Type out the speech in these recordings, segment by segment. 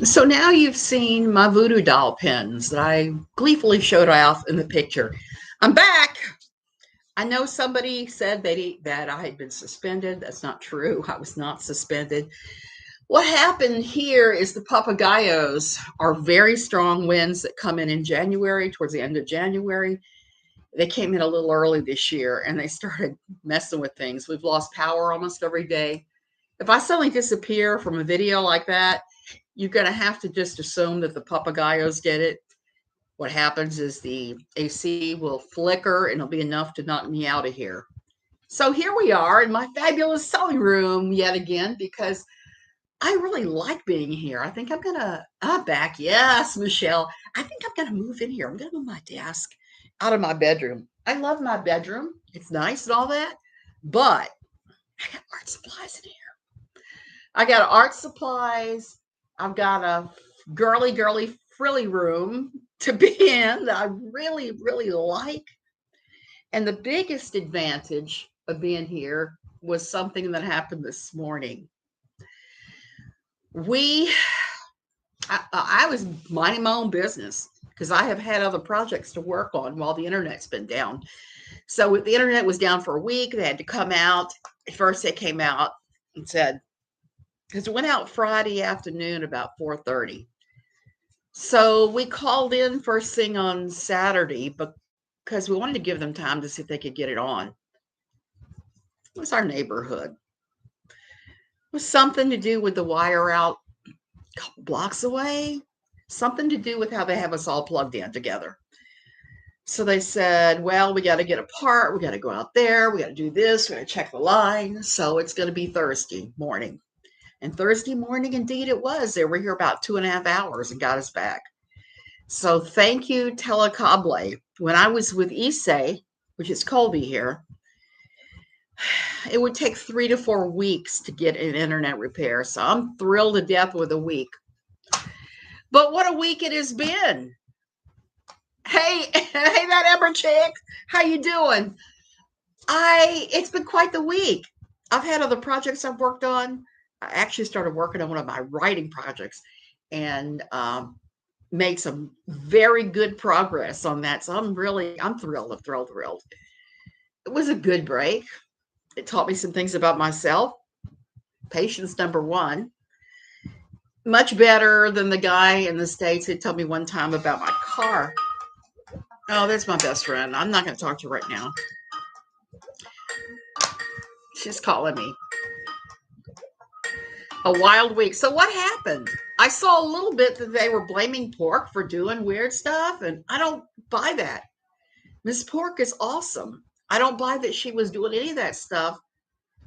So now you've seen my voodoo doll pins that I gleefully showed off in the picture. I'm back. I know somebody said that I had been suspended. That's not true. I was not suspended. What happened here is the Papagayos are very strong winds that come in January, towards the end of January. They came in a little early this year and they started messing with things. We've lost power almost every day. If I suddenly disappear from a video like that, you're going to have to just assume that the Papagayos did it. What happens is the AC will flicker and it'll be enough to knock me out of here. So here we are in my fabulous sewing room yet again because I really like being here. I think I'm back. Yes, Michelle. I think I'm going to move in here. I'm going to move my desk out of my bedroom. I love my bedroom. It's nice and all that, but I got art supplies in here. I got art supplies. I've got a girly frilly room to be in that I really, really like. And the biggest advantage of being here was something that happened this morning. I was minding my own business because I have had other projects to work on while the internet's been down. So the internet was down for a week. They had to come out. At first, they came out and said, because it went out Friday afternoon about 4:30. So we called in first thing on Saturday because we wanted to give them time to see if they could get it on. It was our neighborhood. It was something to do with the wire out a couple blocks away, something to do with how they have us all plugged in together. So they said, well, we got to get a part. We got to go out there. We got to do this. We got to check the line. So it's going to be Thursday morning. And Thursday morning, indeed, it was. They were here about 2.5 hours and got us back. So thank you, Telecable. When I was with Issei, which is Colby here, it would take 3 to 4 weeks to get an internet repair. So I'm thrilled to death with a week. But what a week it has been. Hey, that Ember chick, how you doing? It's been quite the week. I've had other projects I've worked on. I actually started working on one of my writing projects and made some very good progress on that. So I'm thrilled. It was a good break. It taught me some things about myself. Patience, number one. Much better than the guy in the States who told me one time about my car. Oh, that's my best friend. I'm not going to talk to her right now. She's calling me. A wild week. So what happened? I saw a little bit that they were blaming Pork for doing weird stuff, and I don't buy that. Miss Pork is awesome. I don't buy that she was doing any of that stuff,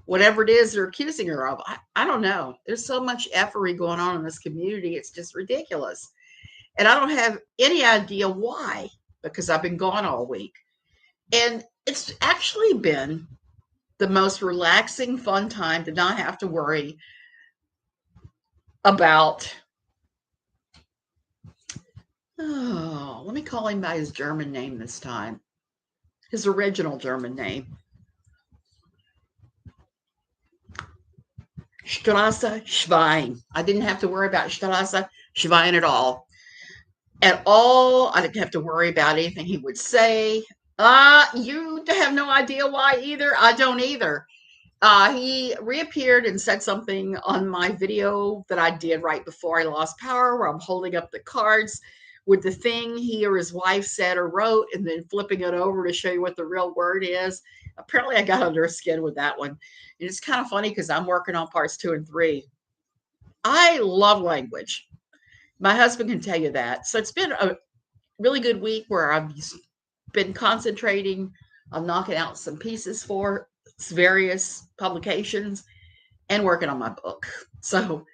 whatever it is they're accusing her of. I don't know. There's so much effery going on in this community. It's just ridiculous. And I don't have any idea why, because I've been gone all week. And it's actually been the most relaxing, fun time to not have to worry about, let me call him by his German name this time. His original German name. Strasse Schwein. I didn't have to worry about Strasse Schwein at all. At all. I didn't have to worry about anything he would say. You have no idea why either. I don't either. He reappeared and said something on my video that I did right before I lost power, where I'm holding up the cards with the thing he or his wife said or wrote, and then flipping it over to show you what the real word is. Apparently, I got under his skin with that one. And it's kind of funny because I'm working on parts 2 and 3. I love language. My husband can tell you that. So it's been a really good week where I've been concentrating on knocking out some pieces for various publications and working on my book. So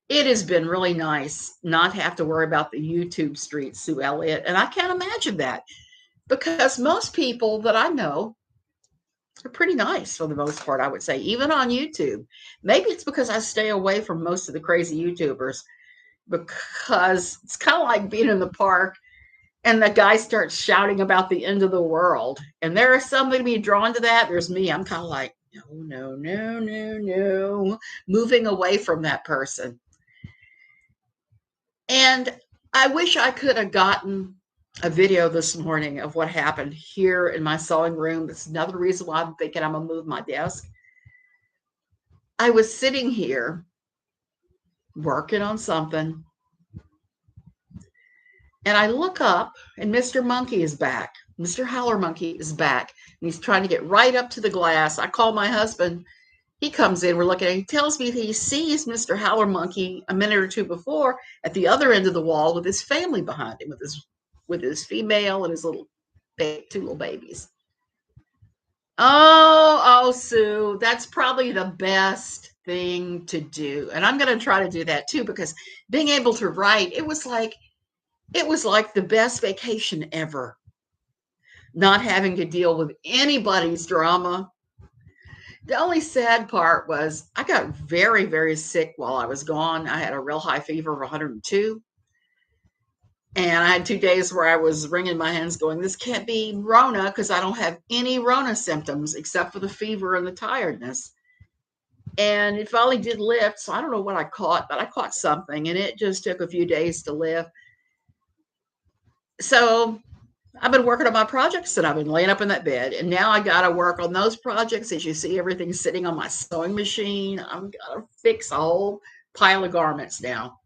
it has been really nice not have to worry about the YouTube streets, Sue Elliott. And I can't imagine that because most people that I know are pretty nice for the most part, I would say, even on YouTube. Maybe it's because I stay away from most of the crazy YouTubers, because it's kind of like being in the park and the guy starts shouting about the end of the world. And there is somebody to be drawn to that. There's me. I'm kind of like, no, moving away from that person. And I wish I could have gotten a video this morning of what happened here in my sewing room. That's another reason why I'm thinking I'm going to move my desk. I was sitting here working on something, and I look up, and Mr. Monkey is back. Mr. Howler Monkey is back, and he's trying to get right up to the glass. I call my husband. He comes in, we're looking at it. He tells me that he sees Mr. Howler Monkey a minute or two before at the other end of the wall with his family behind him, with his female and his two little babies. Oh, Sue, that's probably the best thing to do. And I'm going to try to do that too, because being able to write, it was like the best vacation ever. Not having to deal with anybody's drama. The only sad part was I got very, very sick while I was gone. I had a real high fever of 102. And I had 2 days where I was wringing my hands going, this can't be Rona, because I don't have any Rona symptoms except for the fever and the tiredness. And it finally did lift. So I don't know what I caught, but I caught something, and it just took a few days to lift. So I've been working on my projects, and I've been laying up in that bed. And now I got to work on those projects. As you see, everything's sitting on my sewing machine. I'm going to fix a whole pile of garments now.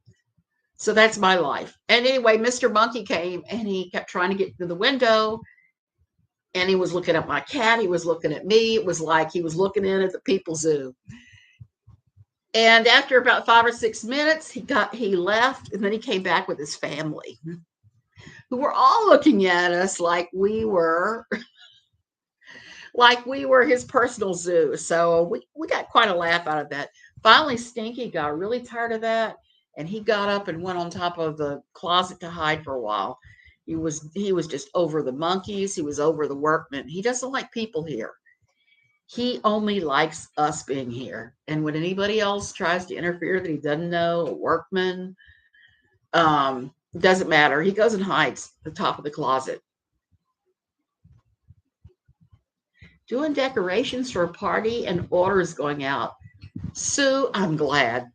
So that's my life. And anyway, Mr. Monkey came, and he kept trying to get to the window, and he was looking at my cat. He was looking at me. It was like he was looking in at the People Zoo. And after about 5 or 6 minutes, he left, and then he came back with his family, who were all looking at us like we were his personal zoo. So we got quite a laugh out of that. Finally, Stinky got really tired of that, and he got up and went on top of the closet to hide for a while. He was just over the monkeys. He was over the workmen. He doesn't like people here. He only likes us being here. And when anybody else tries to interfere that he doesn't know, a workman, doesn't matter. He goes and hides at the top of the closet. Doing decorations for a party and orders going out. Sue, I'm glad.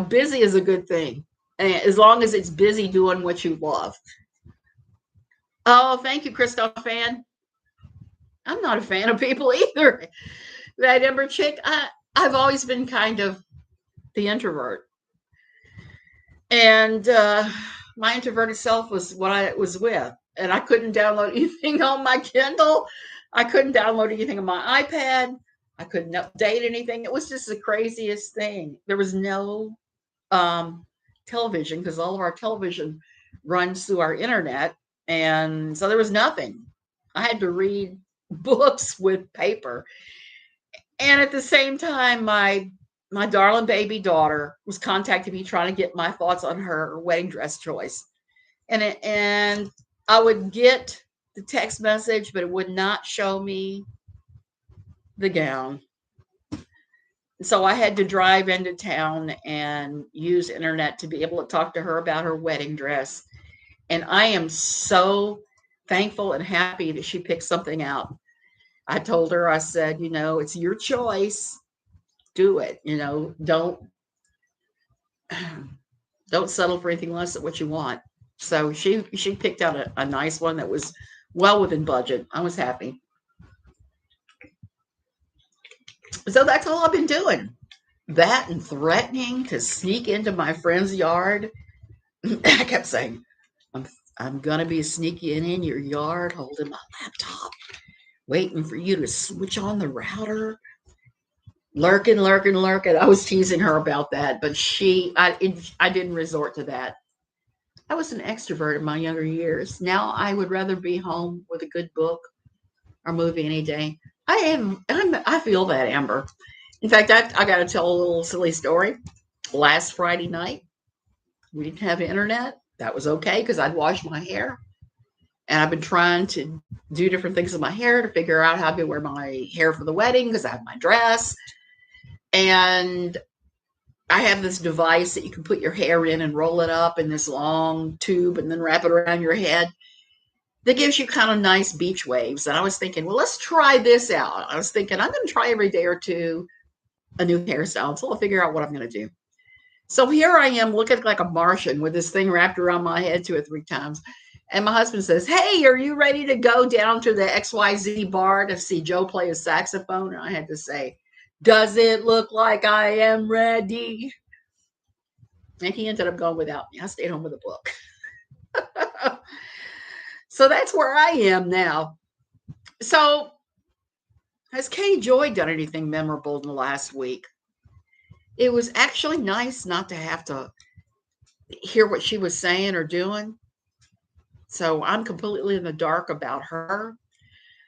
Busy is a good thing, as long as it's busy doing what you love. Oh, thank you, Christoph fan. I'm not a fan of people either. That Ember chick, I've always been kind of the introvert. And my introverted self was what I was with. And I couldn't download anything on my Kindle. I couldn't download anything on my iPad. I couldn't update anything. It was just the craziest thing. There was no television, because all of our television runs through our internet. And so there was nothing. I had to read books with paper. And at the same time, my darling baby daughter was contacting me trying to get my thoughts on her wedding dress choice. And I would get the text message, but it would not show me the gown. So I had to drive into town and use internet to be able to talk to her about her wedding dress. And I am so thankful and happy that she picked something out. I told her, I said, it's your choice. Do it. Don't settle for anything less than what you want. So she picked out a nice one that was well within budget. I was happy. So that's all I've been doing. That and threatening to sneak into my friend's yard. I kept saying, I'm going to be sneaking in your yard, holding my laptop, waiting for you to switch on the router. Lurking. I was teasing her about that, but I didn't resort to that. I was an extrovert in my younger years. Now I would rather be home with a good book or movie any day. I feel that, Amber. In fact, I got to tell a little silly story. Last Friday night, we didn't have internet. That was okay, because I'd washed my hair. And I've been trying to do different things with my hair to figure out how to wear my hair for the wedding, because I have my dress. And I have this device that you can put your hair in and roll it up in this long tube and then wrap it around your head. That gives you kind of nice beach waves. And I was thinking, well, let's try this out. I was thinking, I'm going to try every day or two a new hairstyle until I figure out what I'm going to do. So here I am looking like a Martian with this thing wrapped around my head 2 or 3 times. And my husband says, "Hey, are you ready to go down to the XYZ bar to see Joe play his saxophone?" And I had to say, "Does it look like I am ready?" And he ended up going without me. I stayed home with a book. So that's where I am now. So has Kay Joy done anything memorable in the last week? It was actually nice not to have to hear what she was saying or doing. So I'm completely in the dark about her.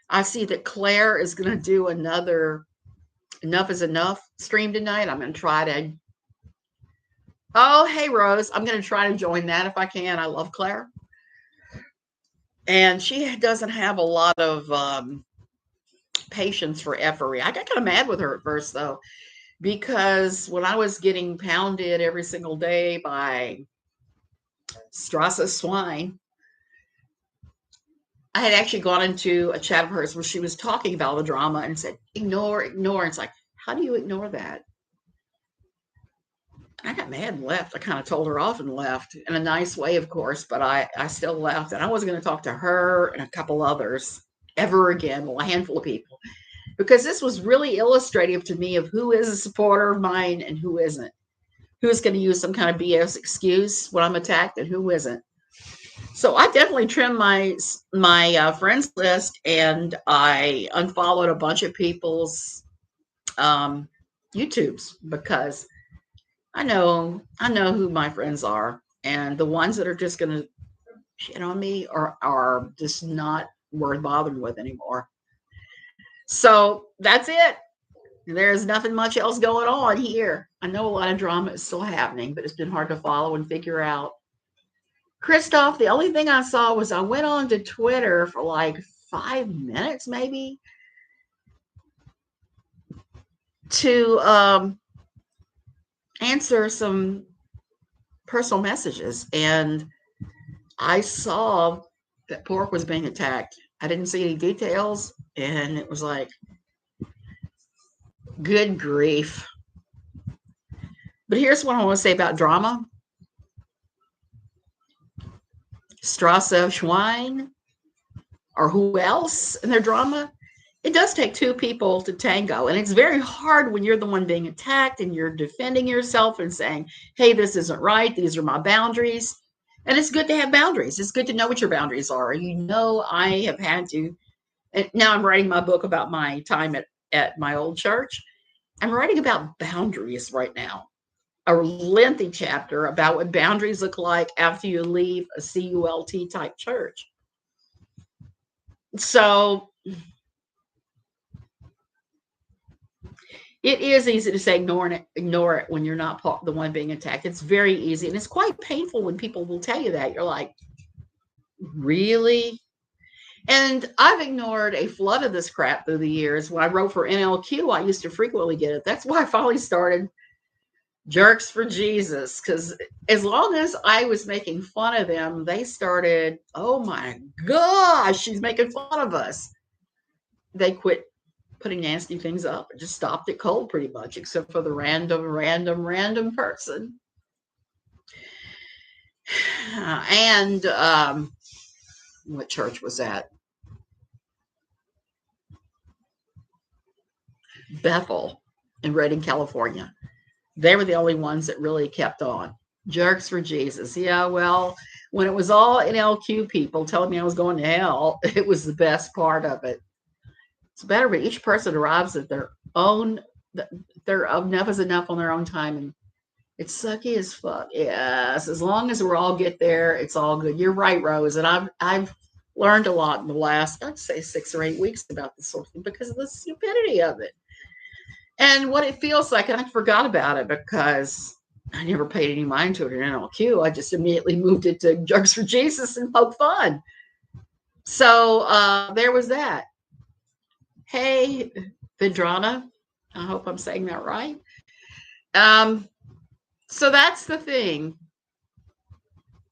I see that Claire is going to do another Enough is Enough stream tonight. I'm going to try to. Oh, hey, Rose. I'm going to try to join that if I can. I love Claire. And she doesn't have a lot of patience for effery. I got kind of mad with her at first, though, because when I was getting pounded every single day by Strasse swine, I had actually gone into a chat of hers where she was talking about the drama and said, ignore, ignore. And it's like, how do you ignore that? I got mad and left. I kind of told her off and left in a nice way, of course, but I still left. And I wasn't going to talk to her and a couple others ever again, well, a handful of people, because this was really illustrative to me of who is a supporter of mine and who isn't. Who's going to use some kind of BS excuse when I'm attacked and who isn't. So I definitely trimmed my friends list, and I unfollowed a bunch of people's YouTubes because I know who my friends are, and the ones that are just going to shit on me are just not worth bothering with anymore. So that's it. There's nothing much else going on here. I know a lot of drama is still happening, but it's been hard to follow and figure out. Christoph, the only thing I saw was I went on to Twitter for like 5 minutes, maybe, to answer some personal messages. And I saw that Pork was being attacked. I didn't see any details. And it was like, good grief. But here's what I want to say about drama. Strasse Schwein or who else in their drama, it does take 2 people to tango. And it's very hard when you're the one being attacked and you're defending yourself and saying, hey, this isn't right. These are my boundaries. And it's good to have boundaries. It's good to know what your boundaries are. You know, I have had to, and now I'm writing my book about my time at my old church. I'm writing about boundaries right now. A lengthy chapter about what boundaries look like after you leave a CULT type church. So it is easy to say ignore it when you're not the one being attacked. It's very easy. And it's quite painful when people will tell you that. You're like, really? And I've ignored a flood of this crap through the years. When I wrote for NLQ, I used to frequently get it. That's why I finally started Jerks for Jesus, because as long as I was making fun of them, they started, oh my gosh, she's making fun of us. They quit putting nasty things up and just stopped it cold pretty much, except for the random person. And what church was that? Bethel in Redding, California. They were the only ones that really kept on. Jerks for Jesus. Yeah, well, when it was all NLQ people telling me I was going to hell, it was the best part of it. It's better, but each person arrives at their own, their enough is enough on their own time. And it's sucky as fuck. Yes, as long as we all get there, it's all good. You're right, Rose. And I've learned a lot in the last, I'd say 6 or 8 weeks about this sort of thing because of the stupidity of it. And what it feels like, and I forgot about it because I never paid any mind to it in NLQ. I just immediately moved it to Jerks for Jesus and Poke Fun. So there was that. Hey, Vidrana. I hope I'm saying that right. So that's the thing.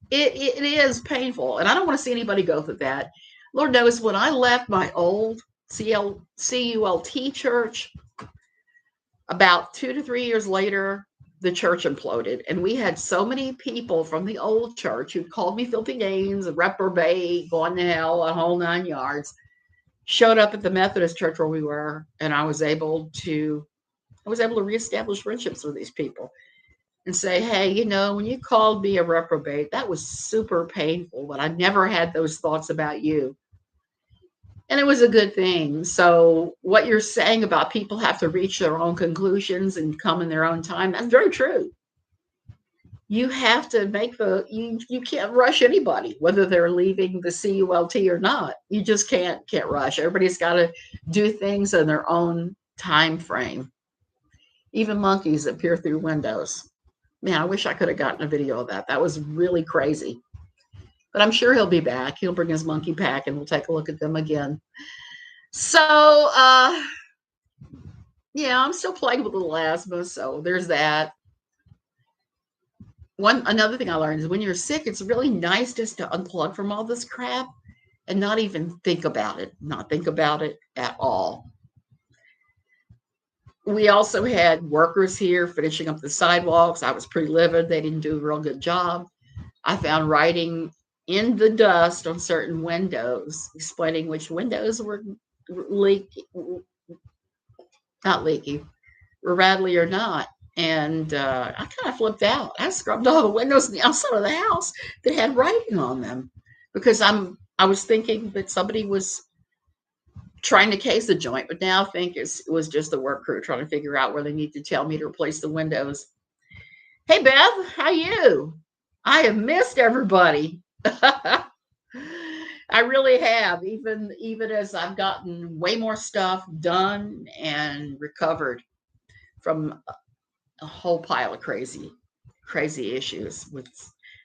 It is painful, and I don't want to see anybody go through that. Lord knows when I left my old CULT church, about 2 to 3 years later, the church imploded. And we had so many people from the old church who called me filthy names, a reprobate, going to hell, a whole 9 yards, showed up at the Methodist church where we were, and I was able to reestablish friendships with these people and say, hey, when you called me a reprobate, that was super painful, but I never had those thoughts about you. And it was a good thing. So what you're saying about people have to reach their own conclusions and come in their own time, that's very true. You have to make you can't rush anybody, whether they're leaving the CULT or not. You just can't rush. Everybody's got to do things in their own time frame. Even monkeys that peer through windows. Man, I wish I could have gotten a video of that. That was really crazy. But I'm sure he'll be back. He'll bring his monkey pack and we'll take a look at them again. So, yeah, I'm still plagued with a little asthma. So there's that. Another thing I learned is when you're sick, it's really nice just to unplug from all this crap and not even think about it. Not think about it at all. We also had workers here finishing up the sidewalks. I was pretty livid. They didn't do a real good job. I found writing in the dust on certain windows, explaining which windows were not leaky, were rattly or not. And I kind of flipped out. I scrubbed all the windows on the outside of the house that had writing on them because I was thinking that somebody was trying to case the joint, but now I think it was just the work crew trying to figure out where they need to tell me to replace the windows. Hey, Beth, how you? I have missed everybody. I really have, even as I've gotten way more stuff done and recovered from a whole pile of crazy issues.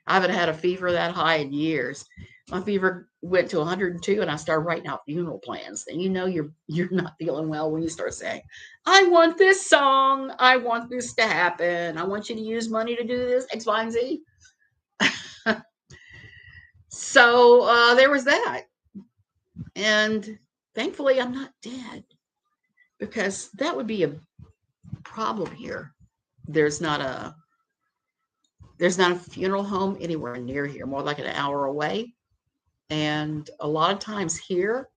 I haven't had a fever that high in years. My fever went to 102 and I started writing out funeral plans. And you're not feeling well when you start saying, I want this song. I want this to happen. I want you to use money to do this, X, Y, and Z. So there was that. And thankfully I'm not dead because that would be a problem here. There's not a funeral home anywhere near here, more like an hour away. And a lot of times here,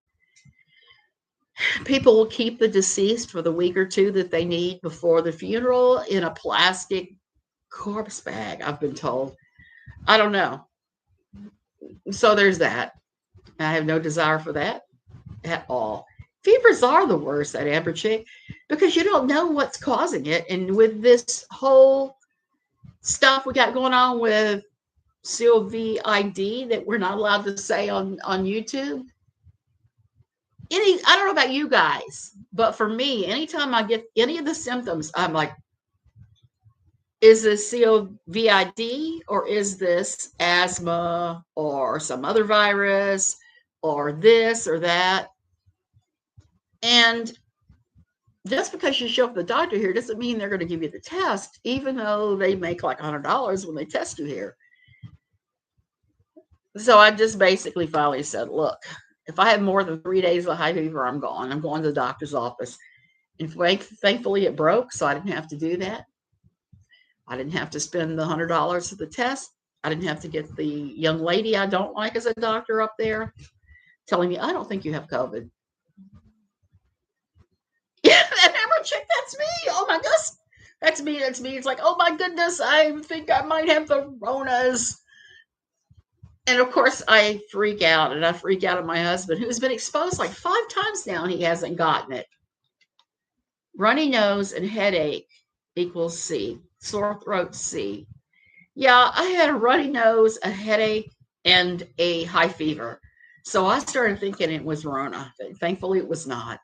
people will keep the deceased for the week or two that they need before the funeral in a plastic corpse bag, I've been told. I don't know. So there's that. I have no desire for that at all. Fevers are the worst, that Amber chick, because you don't know what's causing it. And with this whole stuff we got going on with COVID that we're not allowed to say on YouTube. I don't know about you guys, but for me, anytime I get any of the symptoms, I'm like, is this COVID or is this asthma or some other virus or this or that? And just because you show up at the doctor here doesn't mean they're going to give you the test, even though they make like $100 when they test you here. So I just basically finally said, look, if I have more than 3 days of high fever, I'm gone. I'm going to the doctor's office. And thankfully it broke, so I didn't have to do that. I didn't have to spend the $100 for the test. I didn't have to get the young lady I don't like as a doctor up there telling me, I don't think you have COVID. Yeah, that Amber chick, that's me. Oh my gosh. That's me. It's like, oh my goodness, I think I might have the Ronas. And of course, I freak out, and I freak out at my husband, who's been exposed like 5 times now, and he hasn't gotten it. Runny nose and headache equals C. Sore throat, C. Yeah, I had a runny nose, a headache, and a high fever. So I started thinking it was Rona. Thankfully, it was not.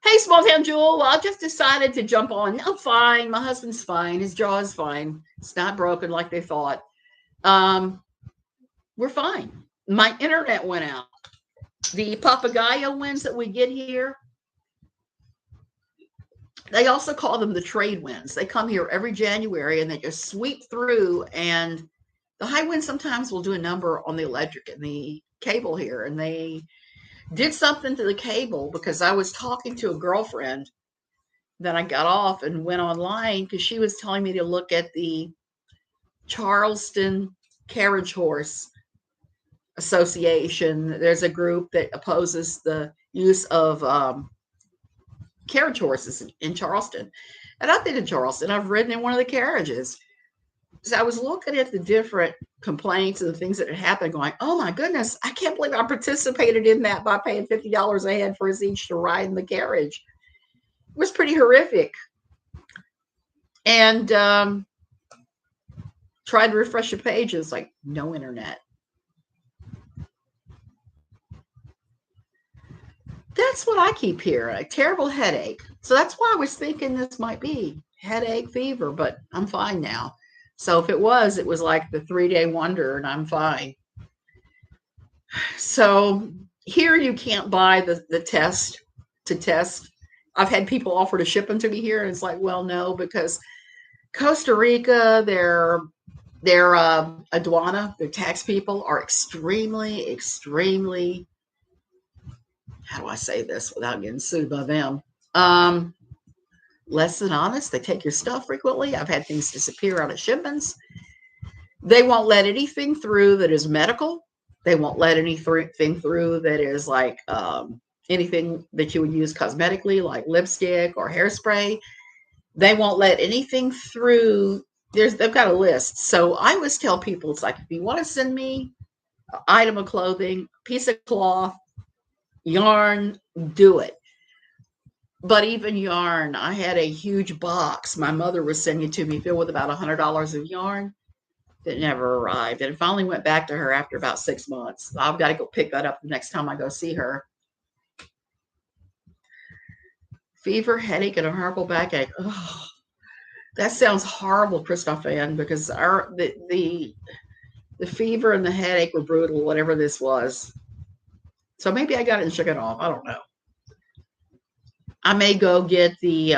Hey, small town Jewel. Well, I just decided to jump on. No, fine. My husband's fine. His jaw is fine. It's not broken like they thought. We're fine. My internet went out. The Papagayo winds that we get here, they also call them the trade winds. They come here every January and they just sweep through, and the high winds sometimes will do a number on the electric and the cable here. And they did something to the cable because I was talking to a girlfriend then I got off and went online because she was telling me to look at the Charleston Carriage Horse Association. There's a group that opposes the use of carriage horses in Charleston. And I've been in Charleston. I've ridden in one of the carriages. So I was looking at the different complaints and the things that had happened, going, oh my goodness, I can't believe I participated in that by paying $50 a head for us each to ride in the carriage. It was pretty horrific. And tried to refresh the pages, like no internet. That's what I keep hearing, a terrible headache. So that's why I was thinking this might be headache, fever, but I'm fine now. So if it was like the 3-day wonder and I'm fine. So here you can't buy the test to test. I've had people offer to ship them to me here, and it's like, well, no, because Costa Rica, their aduana, their tax people are extremely, extremely, how do I say this without getting sued by them? Less than honest. They take your stuff frequently. I've had things disappear out of shipments. They won't let anything through that is medical. They won't let anything through that is like anything that you would use cosmetically, like lipstick or hairspray. They won't let anything through. They've got a list. So I always tell people, it's like, if you want to send me an item of clothing, piece of cloth, yarn, do it. But even yarn, I had a huge box my mother was sending to me filled with about $100 of yarn that never arrived. And it finally went back to her after about 6 months. I've got to go pick that up the next time I go see her. Fever, headache, and a horrible backache. Oh, that sounds horrible, Christophe, because the fever and the headache were brutal, whatever this was. So maybe I got it and shook it off. I don't know. I may go get the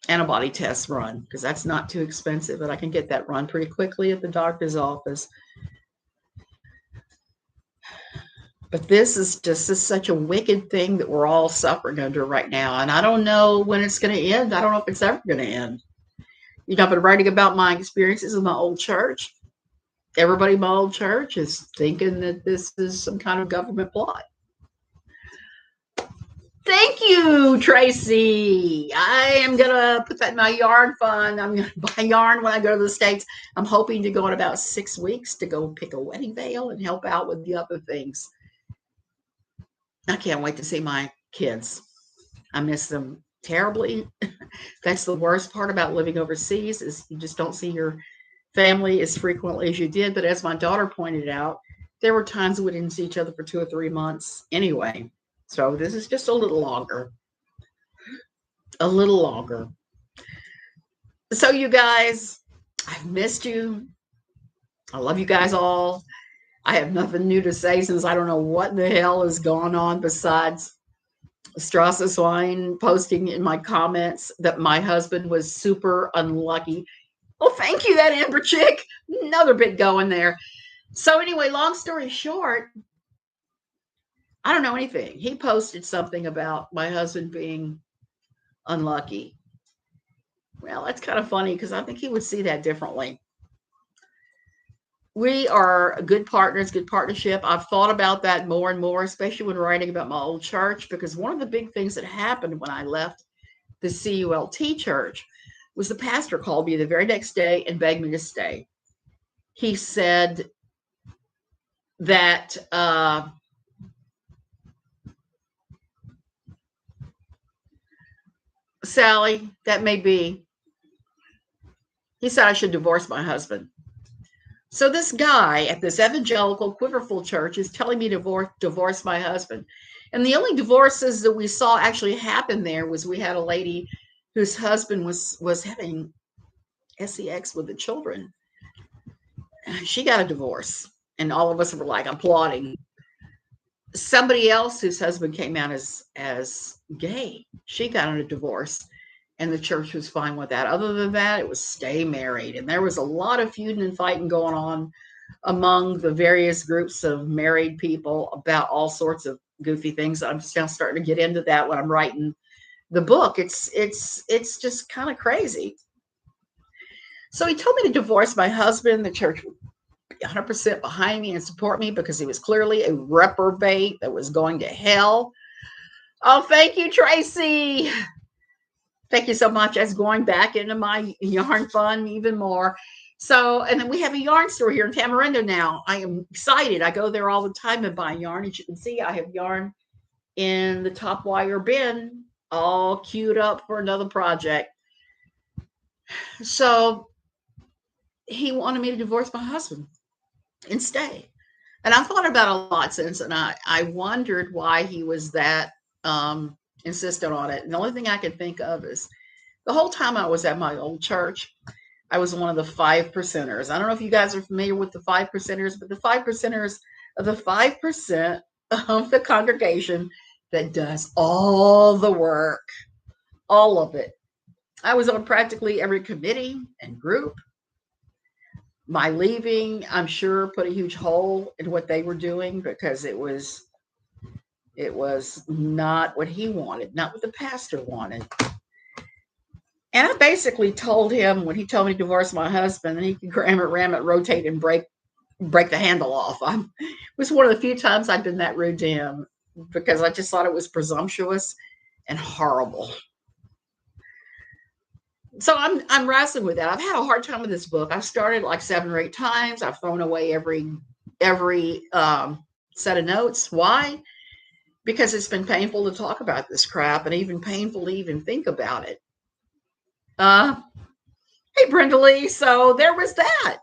antibody test run because that's not too expensive, and I can get that run pretty quickly at the doctor's office. But this is such a wicked thing that we're all suffering under right now. And I don't know when it's going to end. I don't know if it's ever going to end. You know, I've been writing about my experiences in my old church. Everybody in my old church is thinking that this is some kind of government plot. Thank you, Tracy. I am going to put that in my yarn fund. I'm going to buy yarn when I go to the States. I'm hoping to go in about 6 weeks to go pick a wedding veil and help out with the other things. I can't wait to see my kids. I miss them terribly. That's the worst part about living overseas, is you just don't see your family as frequently as you did. But as my daughter pointed out, there were times we didn't see each other for 2 or 3 months anyway. So this is just a little longer. A little longer. So you guys, I've missed you. I love you guys all. I have nothing new to say since I don't know what the hell is going on besides Strasseswein posting in my comments that my husband was super unlucky. Oh, thank you, that Amber chick. Another bit going there. So anyway, long story short, I don't know anything. He posted something about my husband being unlucky. Well, that's kind of funny because I think he would see that differently. We are good partners, good partnership. I've thought about that more and more, especially when writing about my old church, because one of the big things that happened when I left the CULT church was the pastor called me the very next day and begged me to stay. He said that Sally, that may be, he said I should divorce my husband. So this guy at this evangelical quiverful church is telling me to divorce my husband. And the only divorces that we saw actually happen there was we had a lady whose husband was having sex with the children. She got a divorce. And all of us were like applauding. Somebody else whose husband came out as gay, she got a divorce. And the church was fine with that. Other than that, it was stay married. And there was a lot of feuding and fighting going on among the various groups of married people about all sorts of goofy things. I'm just now starting to get into that when I'm writing the book. It's just kind of crazy. So he told me to divorce my husband. The church would be 100% behind me and support me because he was clearly a reprobate that was going to hell. Oh, thank you, Tracy. Thank you so much. As going back into my yarn fund even more. So, and then we have a yarn store here in Tamarindo now. I am excited. I go there all the time and buy yarn. As you can see, I have yarn in the top wire bin, all queued up for another project. So he wanted me to divorce my husband and stay. And I thought about it a lot since, and I wondered why he was that insistent on it. And the only thing I could think of is the whole time I was at my old church, I was one of the 5%ers. I don't know if you guys are familiar with the 5%ers, but the 5%ers are the 5% of the congregation that does all the work, all of it. I was on practically every committee and group. My leaving, I'm sure, put a huge hole in what they were doing because it was not what he wanted, not what the pastor wanted. And I basically told him when he told me to divorce my husband, and he could ram it, rotate, and break the handle off. It was one of the few times I'd been that rude to him because I just thought it was presumptuous and horrible. So I'm wrestling with that. I've had a hard time with this book. I've started like 7 or 8 times. I've thrown away every set of notes. Why? Because it's been painful to talk about this crap and even painful to even think about it. Hey, Brenda Lee. So there was that.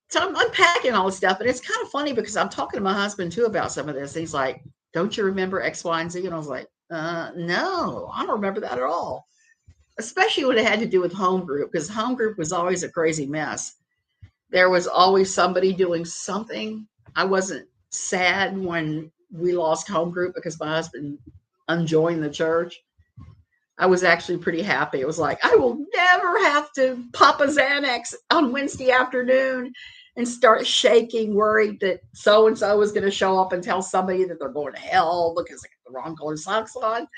So I'm unpacking all this stuff, and it's kind of funny because I'm talking to my husband too about some of this. He's like, "Don't you remember X, Y, and Z?" And I was like, "No, I don't remember that at all." Especially when it had to do with home group, because home group was always a crazy mess. There was always somebody doing something. I wasn't sad when we lost home group because my husband unjoined the church. I was actually pretty happy. It was like, I will never have to pop a Xanax on Wednesday afternoon and start shaking, worried that so-and-so is going to show up and tell somebody that they're going to hell because they got the wrong color socks on.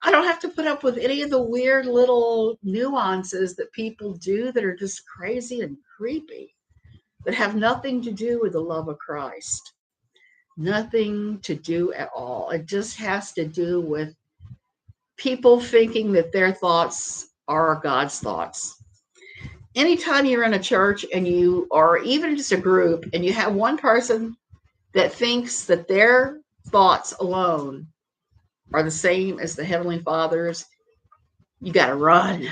I don't have to put up with any of the weird little nuances that people do that are just crazy and creepy, that have nothing to do with the love of Christ. Nothing to do at all. It just has to do with people thinking that their thoughts are God's thoughts. Anytime you're in a church and you are even just a group and you have one person that thinks that their thoughts alone are the same as the Heavenly Father's, you got to run.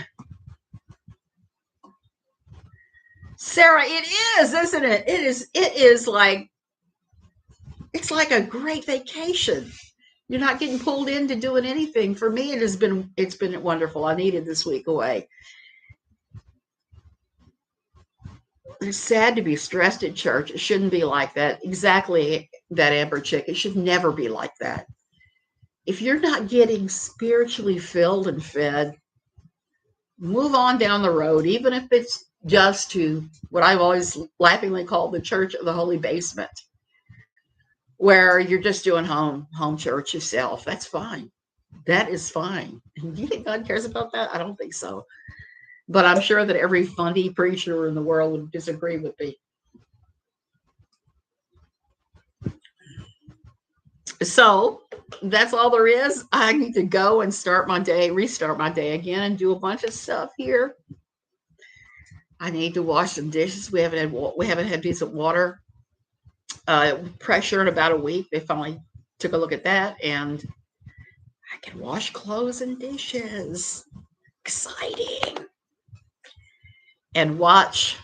Sarah, it is, isn't it? It is like, it's like a great vacation. You're not getting pulled into doing anything. For me, it's been wonderful. I needed this week away. It's sad to be stressed at church. It shouldn't be like that. Exactly that, Amber Chick. It should never be like that. If you're not getting spiritually filled and fed, move on down the road, even if it's just to what I've always laughingly called the church of the holy basement, where you're just doing home church yourself. That's fine. That is fine. Do you think God cares about that? I don't think so. But I'm sure that every funny preacher in the world would disagree with me. So that's all there is. I need to go and restart my day again, and do a bunch of stuff here. I need to wash some dishes. We haven't had decent water pressure in about a week. They finally took a look at that, and I can wash clothes and dishes. Exciting. And watch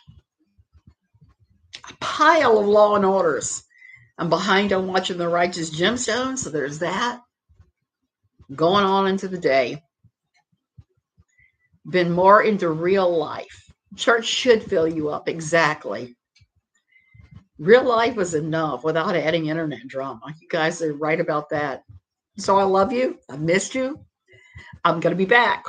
a pile of Law and Orders. I'm behind on watching The Righteous Gemstones, so there's that going on into the day. Been more into real life. Church should fill you up, exactly. Real life was enough without adding internet drama. You guys are right about that. So I love you. I missed you. I'm going to be back.